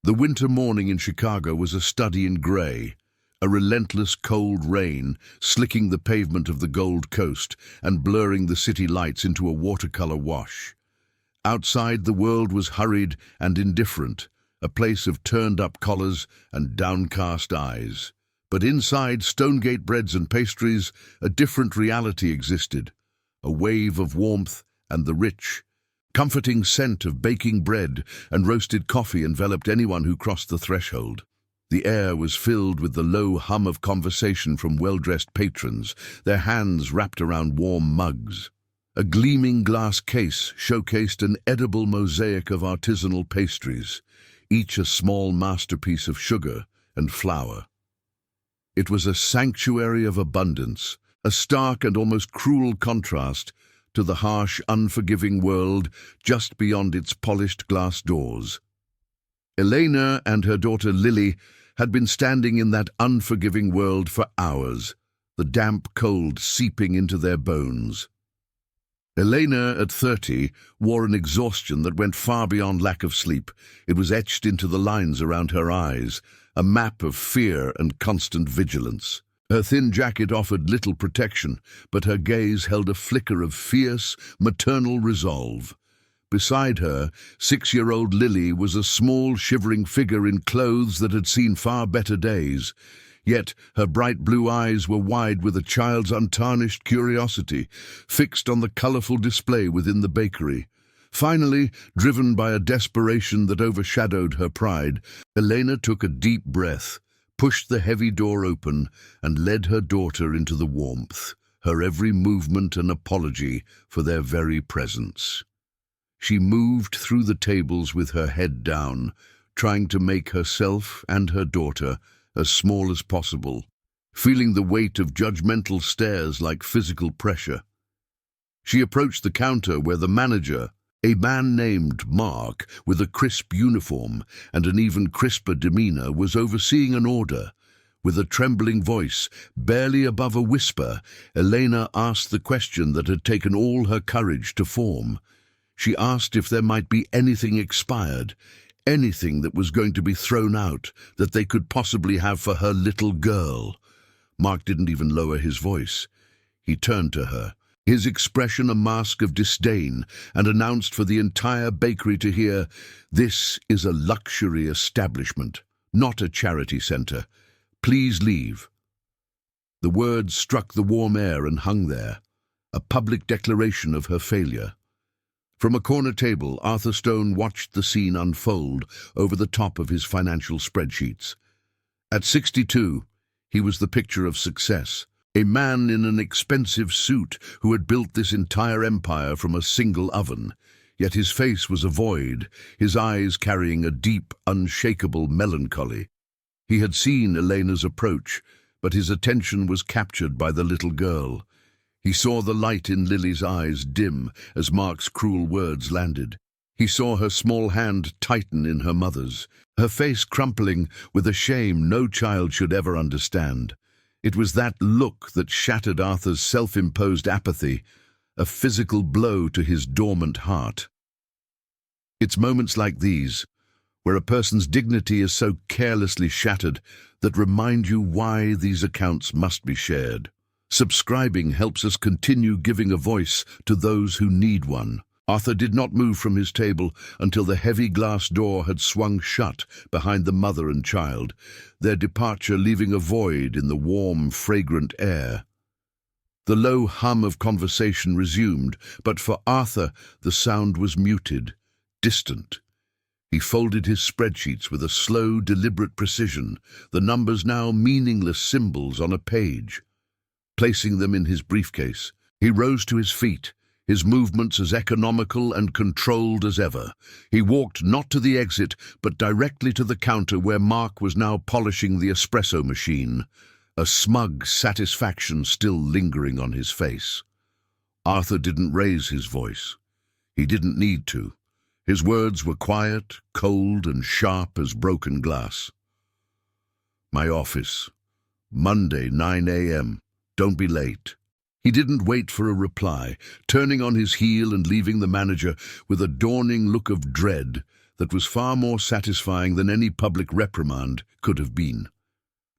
The winter morning in Chicago was a study in gray, a relentless cold rain slicking the pavement of the Gold Coast and blurring the city lights into a watercolor wash. Outside, the world was hurried and indifferent, a place of turned-up collars and downcast eyes. But inside Stonegate Breads and Pastries, a different reality existed, a wave of warmth and the rich, comforting scent of baking bread and roasted coffee enveloped anyone who crossed the threshold. The air was filled with the low hum of conversation from well-dressed patrons, their hands wrapped around warm mugs. A gleaming glass case showcased an edible mosaic of artisanal pastries, each a small masterpiece of sugar and flour. It was a sanctuary of abundance, a stark and almost cruel contrast to the harsh, unforgiving world just beyond its polished glass doors. Elena and her daughter Lily had been standing in that unforgiving world for hours, the damp cold seeping into their bones. Elena, at 30, wore an exhaustion that went far beyond lack of sleep. It was etched into the lines around her eyes, a map of fear and constant vigilance. Her thin jacket offered little protection, but her gaze held a flicker of fierce, maternal resolve. Beside her, 6-year-old Lily was a small, shivering figure in clothes that had seen far better days. Yet her bright blue eyes were wide with a child's untarnished curiosity, fixed on the colorful display within the bakery. Finally, driven by a desperation that overshadowed her pride, Elena took a deep breath, pushed the heavy door open, and led her daughter into the warmth, her every movement an apology for their very presence. She moved through the tables with her head down, trying to make herself and her daughter as small as possible, feeling the weight of judgmental stares like physical pressure. She approached the counter where the manager, a man named Mark with a crisp uniform and an even crisper demeanor, was overseeing an order. With a trembling voice, barely above a whisper, Elena asked the question that had taken all her courage to form. She asked if there might be anything expired, anything that was going to be thrown out, that they could possibly have for her little girl. Mark didn't even lower his voice. He turned to her, his expression a mask of disdain, and announced for the entire bakery to hear, "This is a luxury establishment, not a charity center. Please leave." The words struck the warm air and hung there, a public declaration of her failure. From a corner table, Arthur Stone watched the scene unfold over the top of his financial spreadsheets. At 62, he was the picture of success, a man in an expensive suit who had built this entire empire from a single oven. Yet his face was a void, his eyes carrying a deep, unshakable melancholy. He had seen Elena's approach, but his attention was captured by the little girl. He saw the light in Lily's eyes dim as Mark's cruel words landed. He saw her small hand tighten in her mother's, her face crumpling with a shame no child should ever understand. It was that look that shattered Arthur's self-imposed apathy, a physical blow to his dormant heart. It's moments like these, where a person's dignity is so carelessly shattered, that remind you why these accounts must be shared. Subscribing helps us continue giving a voice to those who need one. Arthur did not move from his table until the heavy glass door had swung shut behind the mother and child, their departure leaving a void in the warm, fragrant air. The low hum of conversation resumed, but for Arthur the sound was muted, distant. He folded his spreadsheets with a slow, deliberate precision, the numbers now meaningless symbols on a page. Placing them in his briefcase, he rose to his feet, his movements as economical and controlled as ever. He walked not to the exit, but directly to the counter where Mark was now polishing the espresso machine, a smug satisfaction still lingering on his face. Arthur didn't raise his voice. He didn't need to. His words were quiet, cold, and sharp as broken glass. "My office. Monday, 9 a.m. Don't be late." He didn't wait for a reply, turning on his heel and leaving the manager with a dawning look of dread that was far more satisfying than any public reprimand could have been.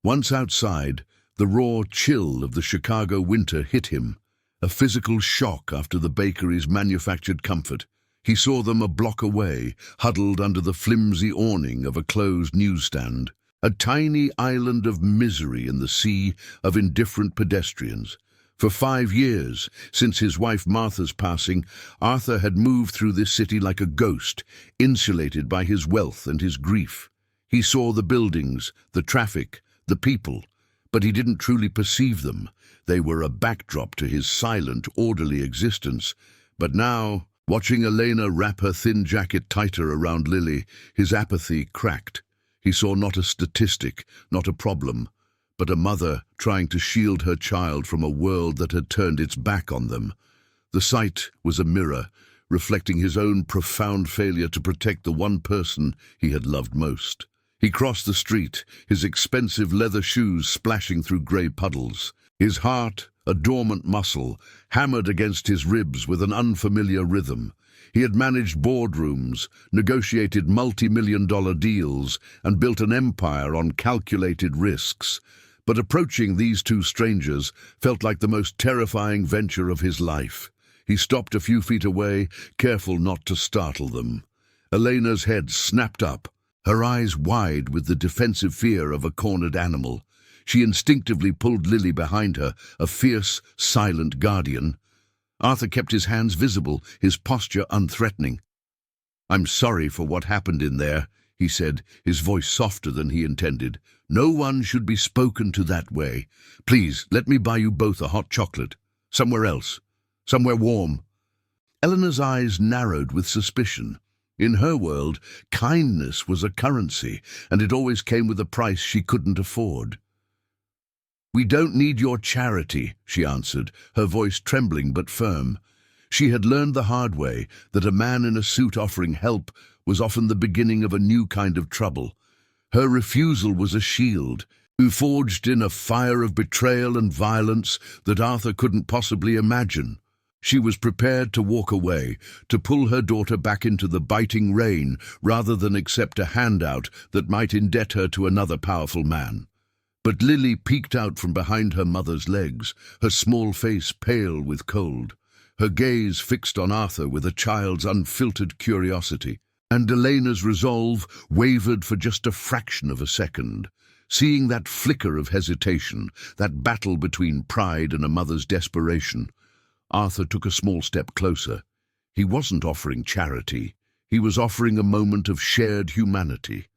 Once outside, the raw chill of the Chicago winter hit him, a physical shock after the bakery's manufactured comfort. He saw them a block away, huddled under the flimsy awning of a closed newsstand, a tiny island of misery in the sea of indifferent pedestrians. For 5 years, since his wife Martha's passing, Arthur had moved through this city like a ghost, insulated by his wealth and his grief. He saw the buildings, the traffic, the people, but he didn't truly perceive them. They were a backdrop to his silent, orderly existence. But now, watching Elena wrap her thin jacket tighter around Lily, his apathy cracked. He saw not a statistic, not a problem, but a mother trying to shield her child from a world that had turned its back on them. The sight was a mirror, reflecting his own profound failure to protect the one person he had loved most. He crossed the street, his expensive leather shoes splashing through grey puddles. His heart, a dormant muscle, hammered against his ribs with an unfamiliar rhythm. He had managed boardrooms, negotiated multi-million-dollar deals, and built an empire on calculated risks. But approaching these two strangers felt like the most terrifying venture of his life. He stopped a few feet away, careful not to startle them. Elena's head snapped up, her eyes wide with the defensive fear of a cornered animal. She instinctively pulled Lily behind her, a fierce, silent guardian. Arthur kept his hands visible, his posture unthreatening. "I'm sorry for what happened in there," he said, his voice softer than he intended. "No one should be spoken to that way. Please, let me buy you both a hot chocolate. Somewhere else. Somewhere warm." Eleanor's eyes narrowed with suspicion. In her world, kindness was a currency, and it always came with a price she couldn't afford. "We don't need your charity," she answered, her voice trembling but firm. She had learned the hard way that a man in a suit offering help was often the beginning of a new kind of trouble. Her refusal was a shield, forged in a fire of betrayal and violence that Arthur couldn't possibly imagine. She was prepared to walk away, to pull her daughter back into the biting rain rather than accept a handout that might indebt her to another powerful man. But Lily peeked out from behind her mother's legs, her small face pale with cold, her gaze fixed on Arthur with a child's unfiltered curiosity. And Elena's resolve wavered for just a fraction of a second. Seeing that flicker of hesitation, that battle between pride and a mother's desperation, Arthur took a small step closer. He wasn't offering charity. He was offering a moment of shared humanity.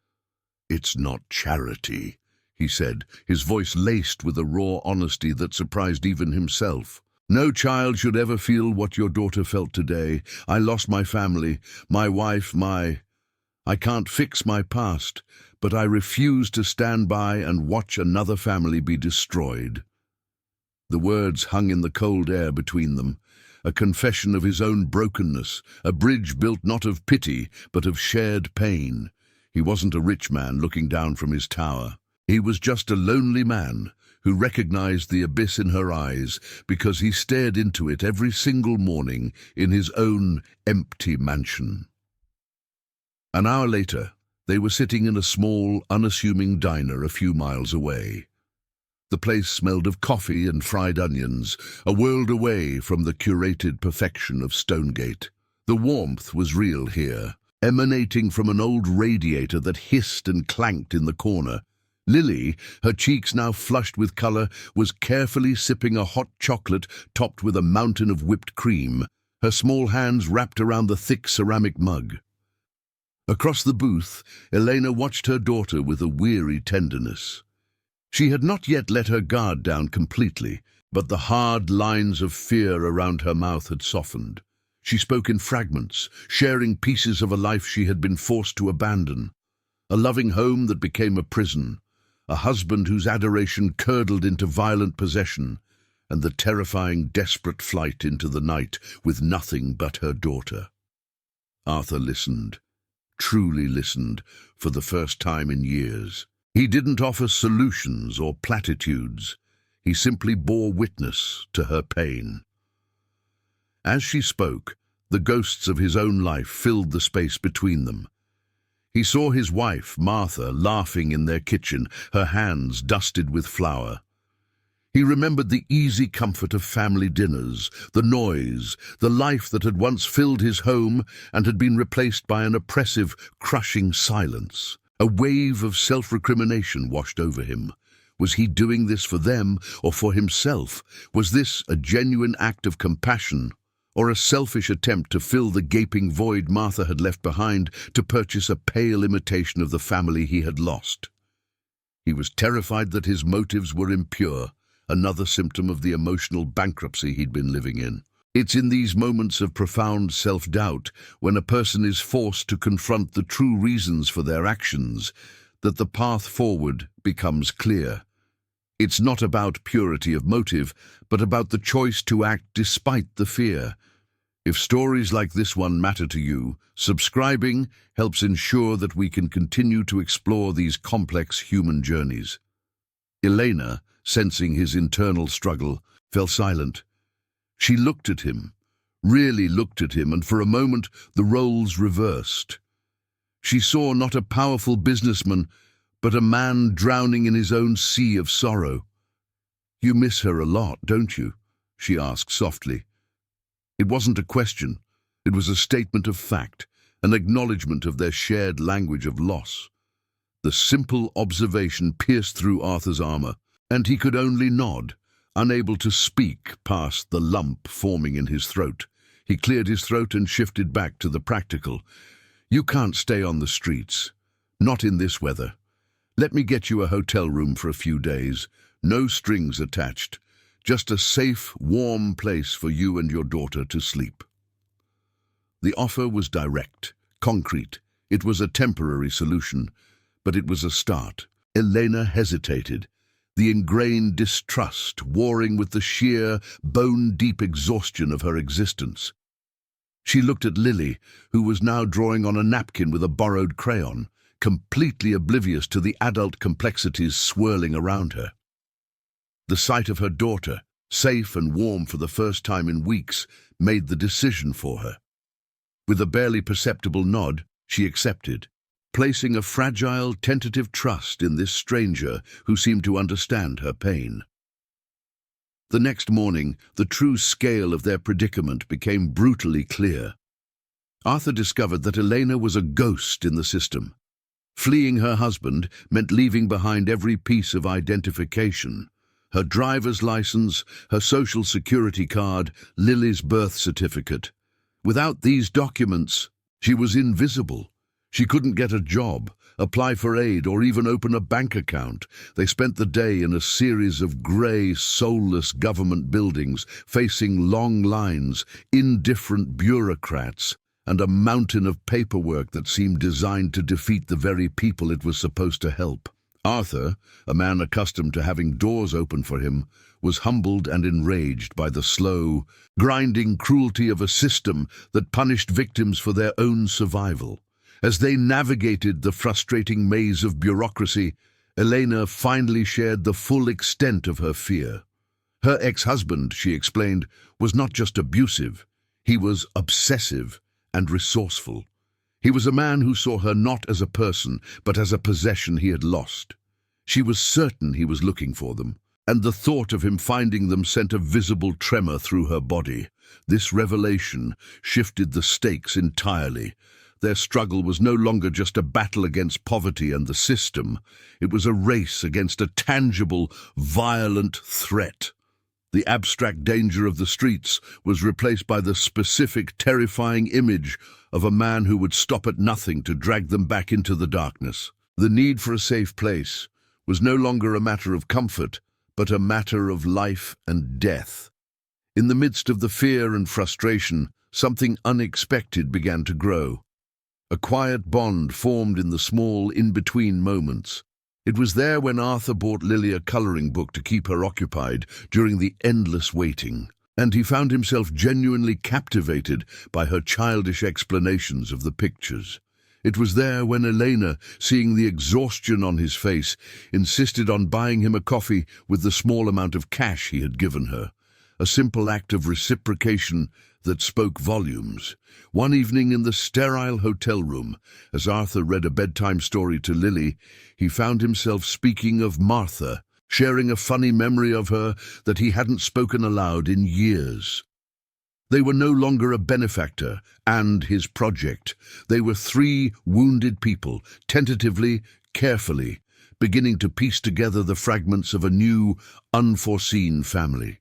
"It's not charity," he said, his voice laced with a raw honesty that surprised even himself. "No child should ever feel what your daughter felt today. I lost my family, my wife, I can't fix my past, but I refuse to stand by and watch another family be destroyed." The words hung in the cold air between them, a confession of his own brokenness, a bridge built not of pity, but of shared pain. He wasn't a rich man looking down from his tower. He was just a lonely man who recognized the abyss in her eyes because he stared into it every single morning in his own empty mansion. An hour later, they were sitting in a small, unassuming diner a few miles away. The place smelled of coffee and fried onions, a world away from the curated perfection of Stonegate. The warmth was real here, emanating from an old radiator that hissed and clanked in the corner. Lily, her cheeks now flushed with color, was carefully sipping a hot chocolate topped with a mountain of whipped cream, her small hands wrapped around the thick ceramic mug. Across the booth, Elena watched her daughter with a weary tenderness. She had not yet let her guard down completely, but the hard lines of fear around her mouth had softened. She spoke in fragments, sharing pieces of a life she had been forced to abandon. A loving home that became a prison, a husband whose adoration curdled into violent possession, and the terrifying, desperate flight into the night with nothing but her daughter. Arthur listened, truly listened, for the first time in years. He didn't offer solutions or platitudes. He simply bore witness to her pain. As she spoke, the ghosts of his own life filled the space between them. He saw his wife, Martha, laughing in their kitchen, her hands dusted with flour. He remembered the easy comfort of family dinners, the noise, the life that had once filled his home and had been replaced by an oppressive, crushing silence. A wave of self-recrimination washed over him. Was he doing this for them or for himself? Was this a genuine act of compassion or a selfish attempt to fill the gaping void Martha had left behind to purchase a pale imitation of the family he had lost? He was terrified that his motives were impure, another symptom of the emotional bankruptcy he'd been living in. It's in these moments of profound self-doubt, when a person is forced to confront the true reasons for their actions, that the path forward becomes clear. It's not about purity of motive, but about the choice to act despite the fear. If stories like this one matter to you, subscribing helps ensure that we can continue to explore these complex human journeys. Elena, sensing his internal struggle, fell silent. She looked at him, really looked at him, and for a moment the roles reversed. She saw not a powerful businessman, but a man drowning in his own sea of sorrow. "You miss her a lot, don't you?" she asked softly. It wasn't a question. It was a statement of fact, an acknowledgement of their shared language of loss. The simple observation pierced through Arthur's armor, and he could only nod, unable to speak past the lump forming in his throat. He cleared his throat and shifted back to the practical. "You can't stay on the streets. Not in this weather. Let me get you a hotel room for a few days. No strings attached. Just a safe, warm place for you and your daughter to sleep." The offer was direct, concrete. It was a temporary solution, but it was a start. Elena hesitated, the ingrained distrust warring with the sheer, bone-deep exhaustion of her existence. She looked at Lily, who was now drawing on a napkin with a borrowed crayon, completely oblivious to the adult complexities swirling around her. The sight of her daughter, safe and warm for the first time in weeks, made the decision for her. With a barely perceptible nod, she accepted, placing a fragile, tentative trust in this stranger who seemed to understand her pain. The next morning, the true scale of their predicament became brutally clear. Arthur discovered that Elena was a ghost in the system. Fleeing her husband meant leaving behind every piece of identification: her driver's license, her social security card, Lily's birth certificate. Without these documents, she was invisible. She couldn't get a job, apply for aid, or even open a bank account. They spent the day in a series of grey, soulless government buildings, facing long lines, indifferent bureaucrats, and a mountain of paperwork that seemed designed to defeat the very people it was supposed to help. Arthur, a man accustomed to having doors open for him, was humbled and enraged by the slow, grinding cruelty of a system that punished victims for their own survival. As they navigated the frustrating maze of bureaucracy, Elena finally shared the full extent of her fear. Her ex-husband, she explained, was not just abusive, he was obsessive and resourceful. He was a man who saw her not as a person, but as a possession he had lost. She was certain he was looking for them, and the thought of him finding them sent a visible tremor through her body. This revelation shifted the stakes entirely. Their struggle was no longer just a battle against poverty and the system. It was a race against a tangible, violent threat. The abstract danger of the streets was replaced by the specific, terrifying image of a man who would stop at nothing to drag them back into the darkness. The need for a safe place was no longer a matter of comfort, but a matter of life and death. In the midst of the fear and frustration, something unexpected began to grow. A quiet bond formed in the small, in-between moments. It was there when Arthur bought Lily a coloring book to keep her occupied during the endless waiting, and he found himself genuinely captivated by her childish explanations of the pictures. It was there when Elena, seeing the exhaustion on his face, insisted on buying him a coffee with the small amount of cash he had given her, a simple act of reciprocation that spoke volumes. One evening in the sterile hotel room, as Arthur read a bedtime story to Lily, he found himself speaking of Martha, sharing a funny memory of her that he hadn't spoken aloud in years. They were no longer a benefactor and his project. They were three wounded people, tentatively, carefully, beginning to piece together the fragments of a new, unforeseen family.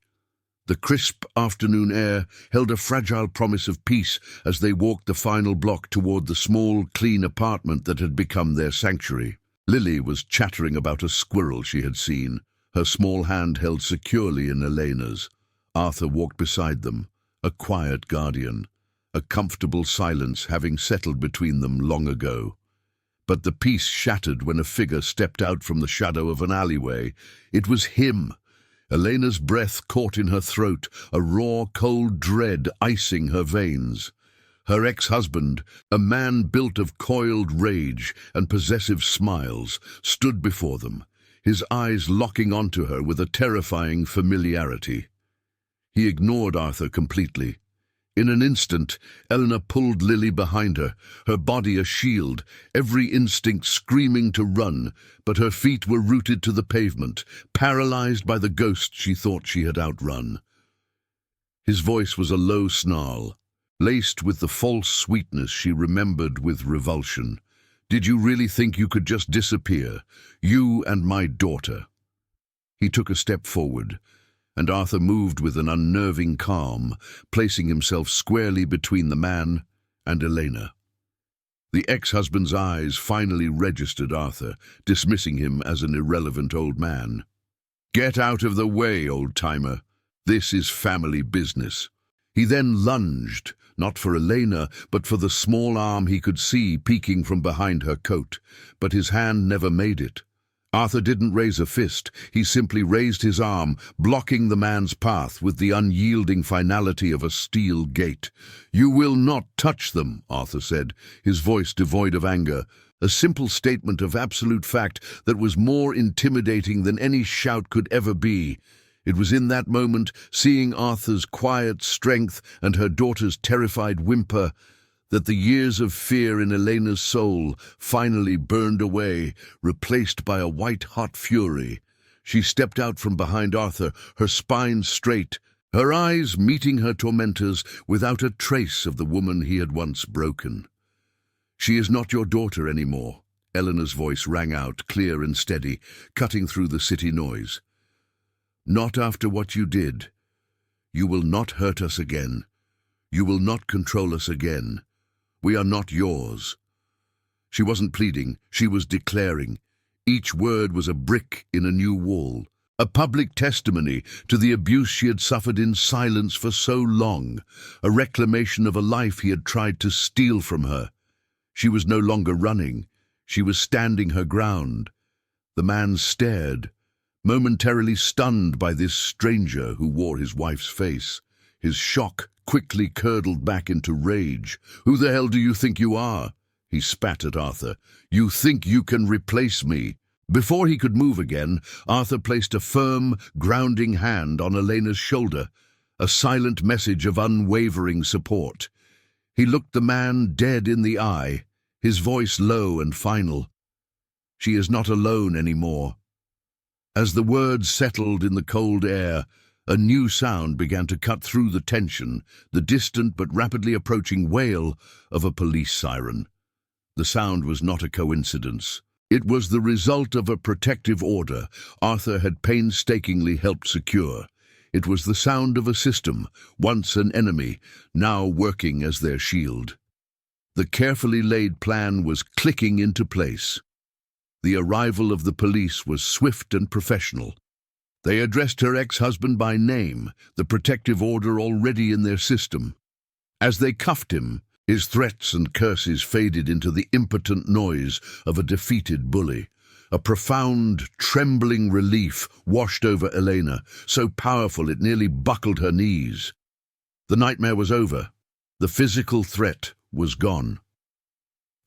The crisp afternoon air held a fragile promise of peace as they walked the final block toward the small, clean apartment that had become their sanctuary. Lily was chattering about a squirrel she had seen, her small hand held securely in Elena's. Arthur walked beside them, a quiet guardian, a comfortable silence having settled between them long ago. But the peace shattered when a figure stepped out from the shadow of an alleyway. It was him. Elena's breath caught in her throat, a raw, cold dread icing her veins. Her ex-husband, a man built of coiled rage and possessive smiles, stood before them, his eyes locking onto her with a terrifying familiarity. He ignored Arthur completely. In an instant, Eleanor pulled Lily behind her, her body a shield, every instinct screaming to run, but her feet were rooted to the pavement, paralyzed by the ghost she thought she had outrun. His voice was a low snarl, laced with the false sweetness she remembered with revulsion. "Did you really think you could just disappear? You and my daughter?" He took a step forward, and Arthur moved with an unnerving calm, placing himself squarely between the man and Elena. The ex-husband's eyes finally registered Arthur, dismissing him as an irrelevant old man. "Get out of the way, old-timer. This is family business." He then lunged, not for Elena, but for the small arm he could see peeking from behind her coat, but his hand never made it. Arthur didn't raise a fist, he simply raised his arm, blocking the man's path with the unyielding finality of a steel gate. "You will not touch them," Arthur said, his voice devoid of anger, a simple statement of absolute fact that was more intimidating than any shout could ever be. It was in that moment, seeing Arthur's quiet strength and her daughter's terrified whimper, that the years of fear in Elena's soul finally burned away, replaced by a white-hot fury. She stepped out from behind Arthur, her spine straight, her eyes meeting her tormentors without a trace of the woman he had once broken. "She is not your daughter anymore," Eleanor's voice rang out, clear and steady, cutting through the city noise. "Not after what you did. You will not hurt us again. You will not control us again. We are not yours." She wasn't pleading, she was declaring. Each word was a brick in a new wall, a public testimony to the abuse she had suffered in silence for so long, a reclamation of a life he had tried to steal from her. She was no longer running, she was standing her ground. The man stared, momentarily stunned by this stranger who wore his wife's face. His shock quickly curdled back into rage. "Who the hell do you think you are?" He spat at Arthur. "You think you can replace me?" Before he could move again, Arthur placed a firm, grounding hand on Elena's shoulder, a silent message of unwavering support. He looked the man dead in the eye, his voice low and final. "She is not alone anymore." As the words settled in the cold air, a new sound began to cut through the tension, the distant but rapidly approaching wail of a police siren. The sound was not a coincidence. It was the result of a protective order Arthur had painstakingly helped secure. It was the sound of a system, once an enemy, now working as their shield. The carefully laid plan was clicking into place. The arrival of the police was swift and professional. They addressed her ex-husband by name, the protective order already in their system. As they cuffed him, his threats and curses faded into the impotent noise of a defeated bully. A profound, trembling relief washed over Elena, so powerful it nearly buckled her knees. The nightmare was over. The physical threat was gone.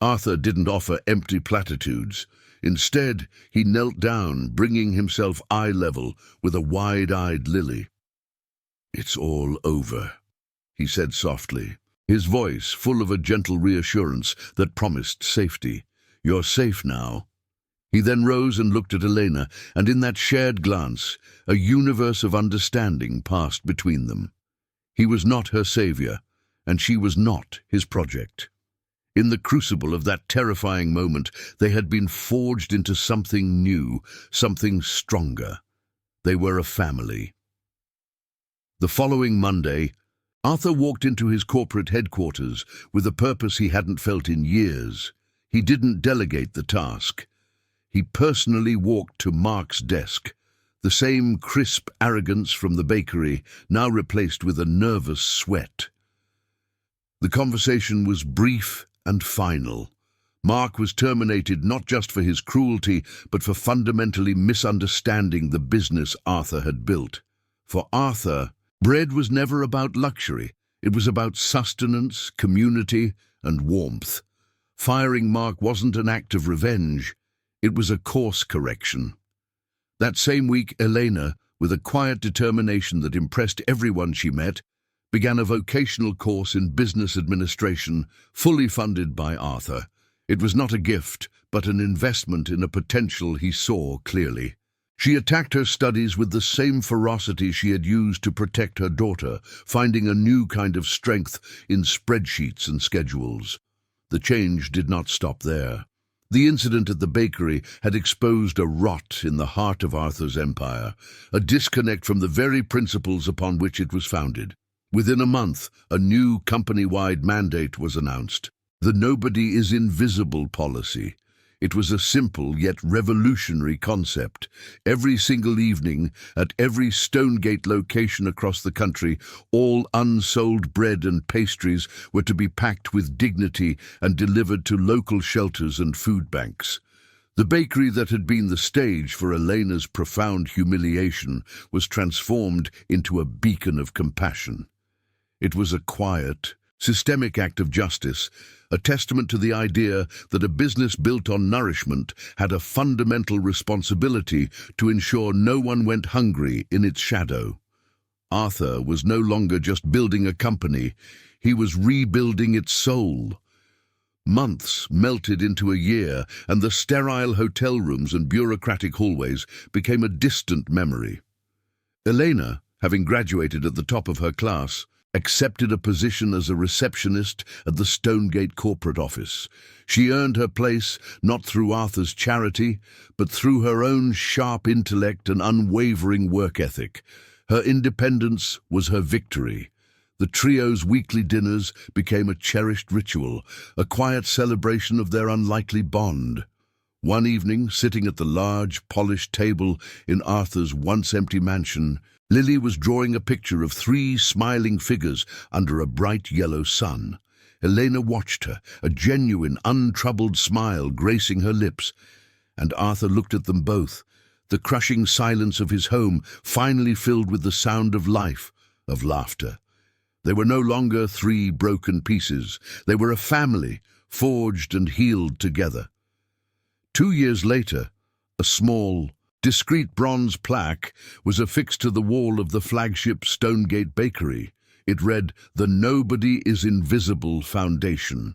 Arthur didn't offer empty platitudes. Instead, he knelt down, bringing himself eye level with a wide-eyed Lily. "It's all over," he said softly, his voice full of a gentle reassurance that promised safety. "You're safe now." He then rose and looked at Elena, and in that shared glance, a universe of understanding passed between them. He was not her savior, and she was not his project. In the crucible of that terrifying moment, they had been forged into something new, something stronger. They were a family. The following Monday, Arthur walked into his corporate headquarters with a purpose he hadn't felt in years. He didn't delegate the task. He personally walked to Mark's desk, the same crisp arrogance from the bakery, now replaced with a nervous sweat. The conversation was brief and final. Mark was terminated not just for his cruelty, but for fundamentally misunderstanding the business Arthur had built. For Arthur, bread was never about luxury. It was about sustenance, community, and warmth. Firing Mark wasn't an act of revenge. It was a course correction. That same week, Elena, with a quiet determination that impressed everyone she met, began a vocational course in business administration, fully funded by Arthur. It was not a gift, but an investment in a potential he saw clearly. She attacked her studies with the same ferocity she had used to protect her daughter, finding a new kind of strength in spreadsheets and schedules. The change did not stop there. The incident at the bakery had exposed a rot in the heart of Arthur's empire, a disconnect from the very principles upon which it was founded. Within a month, a new company-wide mandate was announced. The nobody is invisible policy. It was a simple yet revolutionary concept. Every single evening, at every Stonegate location across the country, all unsold bread and pastries were to be packed with dignity and delivered to local shelters and food banks. The bakery that had been the stage for Elena's profound humiliation was transformed into a beacon of compassion. It was a quiet, systemic act of justice, a testament to the idea that a business built on nourishment had a fundamental responsibility to ensure no one went hungry in its shadow. Arthur was no longer just building a company, he was rebuilding its soul. Months melted into a year, and the sterile hotel rooms and bureaucratic hallways became a distant memory. Elena, having graduated at the top of her class, accepted a position as a receptionist at the Stonegate corporate office. She earned her place not through Arthur's charity, but through her own sharp intellect and unwavering work ethic. Her independence was her victory. The trio's weekly dinners became a cherished ritual, a quiet celebration of their unlikely bond. One evening, sitting at the large, polished table in Arthur's once-empty mansion, Lily was drawing a picture of 3 smiling figures under a bright yellow sun. Elena watched her, a genuine, untroubled smile gracing her lips, and Arthur looked at them both, the crushing silence of his home finally filled with the sound of life, of laughter. They were no longer 3 broken pieces. They were a family, forged and healed together. 2 years later, a small, discreet bronze plaque was affixed to the wall of the flagship Stonegate bakery. It read, "The Nobody is Invisible Foundation."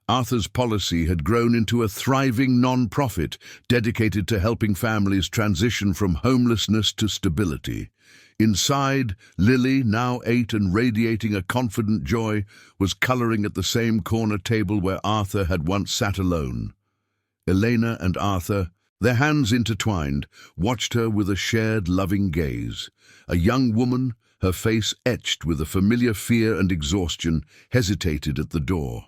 Arthur's policy had grown into a thriving non-profit dedicated to helping families transition from homelessness to stability. Inside, Lily, now 8 and radiating a confident joy, was coloring at the same corner table where Arthur had once sat alone. Elena and Arthur, their hands intertwined, watched her with a shared loving gaze. A young woman, her face etched with a familiar fear and exhaustion, hesitated at the door.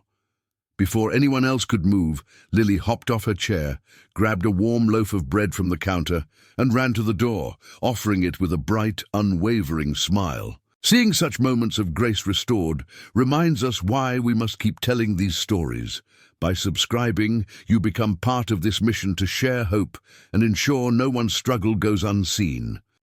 Before anyone else could move, Lily hopped off her chair, grabbed a warm loaf of bread from the counter, and ran to the door, offering it with a bright, unwavering smile. Seeing such moments of grace restored reminds us why we must keep telling these stories. By subscribing, you become part of this mission to share hope and ensure no one's struggle goes unseen.